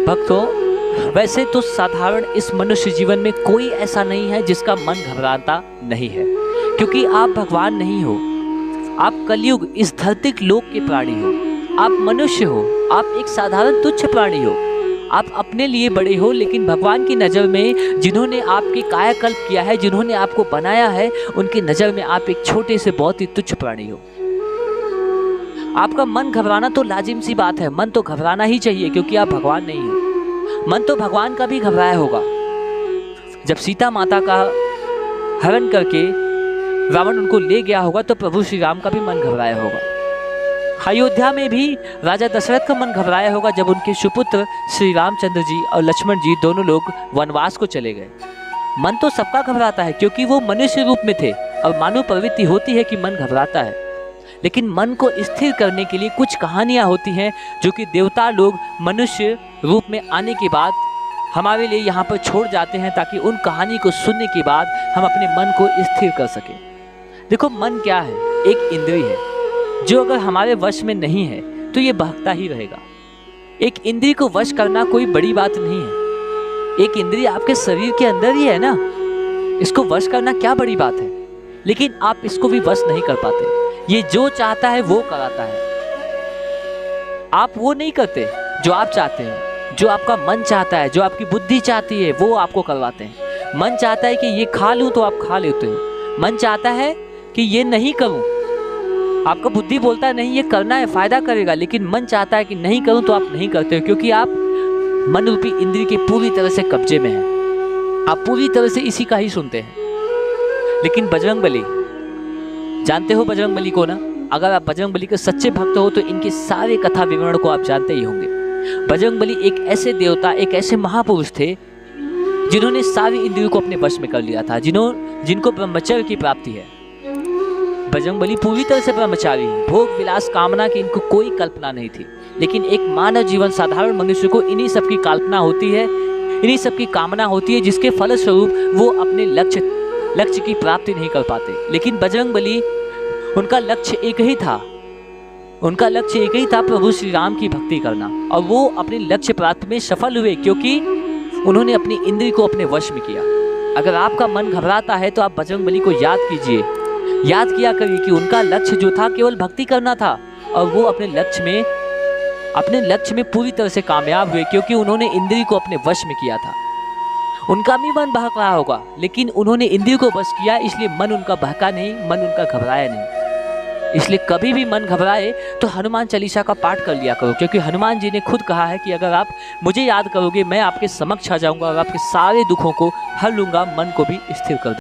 भक्तों, वैसे तो साधारण इस मनुष्य जीवन में कोई ऐसा नहीं है जिसका मन घबराता नहीं है, क्योंकि आप भगवान नहीं हो। आप कलयुग इस धरती लोक के प्राणी हो। आप मनुष्य हो। आप एक साधारण तुच्छ प्राणी हो। आप अपने लिए बड़े हो, लेकिन भगवान की नज़र में जिन्होंने आपके कायाकल्प किया है, जिन्होंने आपको बनाया है, उनकी नज़र में आप एक छोटे से बहुत ही तुच्छ प्राणी हो। आपका मन घबराना तो लाजिम सी बात है। मन तो घबराना ही चाहिए, क्योंकि आप भगवान नहीं हो। मन तो भगवान का भी घबराया होगा। जब सीता माता का हरण करके रावण उनको ले गया होगा, तो प्रभु श्री राम का भी मन घबराया होगा। अयोध्या में भी राजा दशरथ का मन घबराया होगा, जब उनके सुपुत्र श्री रामचंद्र जी और लक्ष्मण जी दोनों लोग वनवास को चले गए। मन तो सबका घबराता है, क्योंकि वो मनुष्य रूप में थे, और मानव प्रवृत्ति होती है कि मन घबराता है। लेकिन मन को स्थिर करने के लिए कुछ कहानियाँ होती हैं, जो कि देवता लोग मनुष्य रूप में आने के बाद हमारे लिए यहाँ पर छोड़ जाते हैं, ताकि उन कहानी को सुनने के बाद हम अपने मन को स्थिर कर सकें। देखो, मन क्या है? एक इंद्रिय है, जो अगर हमारे वश में नहीं है तो ये बहकता ही रहेगा। एक इंद्रिय को वश करना कोई बड़ी बात नहीं है। एक इंद्रिय आपके शरीर के अंदर ही है ना, इसको वश करना क्या बड़ी बात है। लेकिन आप इसको भी वश नहीं कर पाते। ये जो चाहता है वो कराता है। आप वो नहीं करते जो आप चाहते हैं। जो आपका मन चाहता है, जो आपकी बुद्धि चाहती है, वो आपको करवाते हैं। मन चाहता है कि ये खा लूं, तो आप खा लेते हो। मन चाहता है कि ये नहीं करूं, आपका बुद्धि बोलता है नहीं ये करना है, फायदा करेगा। लेकिन मन चाहता है कि नहीं करूं, तो आप नहीं करते हो, क्योंकि आप मन रूपी इंद्रिय के पूरी तरह से कब्जे में हैं। आप पूरी तरह से इसी का ही सुनते हैं। लेकिन बजरंगबली, जानते हो बजरंगबली को ना? अगर आप बजरंगबली के सच्चे भक्त हो तो इनके सारे कथा विवरण को आप जानते ही होंगे। बजरंगबली एक ऐसे देवता, एक ऐसे महापुरुष थे जिन्होंने सारी इंद्रियों को अपने वश में कर लिया था, जिनको ब्रह्मचर्य की प्राप्ति है। बजरंगबली पूरी तरह से ब्रह्मचारी है। भोग विलास कामना की इनको कोई कल्पना नहीं थी। लेकिन एक मानव जीवन, साधारण मनुष्य को इन्हीं सब की कल्पना होती है, इन्हीं सब की कामना होती है, जिसके फलस्वरूप वो अपने लक्ष्य की प्राप्ति नहीं कर पाते। लेकिन बजरंगबली, उनका लक्ष्य एक ही था। उनका लक्ष्य एक ही था, प्रभु श्री राम की भक्ति करना। और वो अपने लक्ष्य प्राप्ति में सफल हुए, क्योंकि उन्होंने अपनी इंद्रिय को अपने वश में किया। अगर आपका मन घबराता है तो आप बजरंगबली को याद कीजिए, याद किया करिए कि उनका लक्ष्य जो था केवल भक्ति करना था, और वो अपने लक्ष्य में पूरी तरह से कामयाब हुए, क्योंकि उन्होंने इंद्रिय को अपने वश में किया था। उनका भी मन बहक रहा होगा, लेकिन उन्होंने इंद्रिय को वश किया, इसलिए मन उनका बहका नहीं, मन उनका घबराया नहीं। इसलिए कभी भी मन घबराए तो हनुमान चालीसा का पाठ कर लिया करो, क्योंकि हनुमान जी ने खुद कहा है कि अगर आप मुझे याद करोगे, मैं आपके समक्ष आ जाऊंगा और आपके सारे दुखों को हर लूंगा, मन को भी स्थिर कर दूंगा।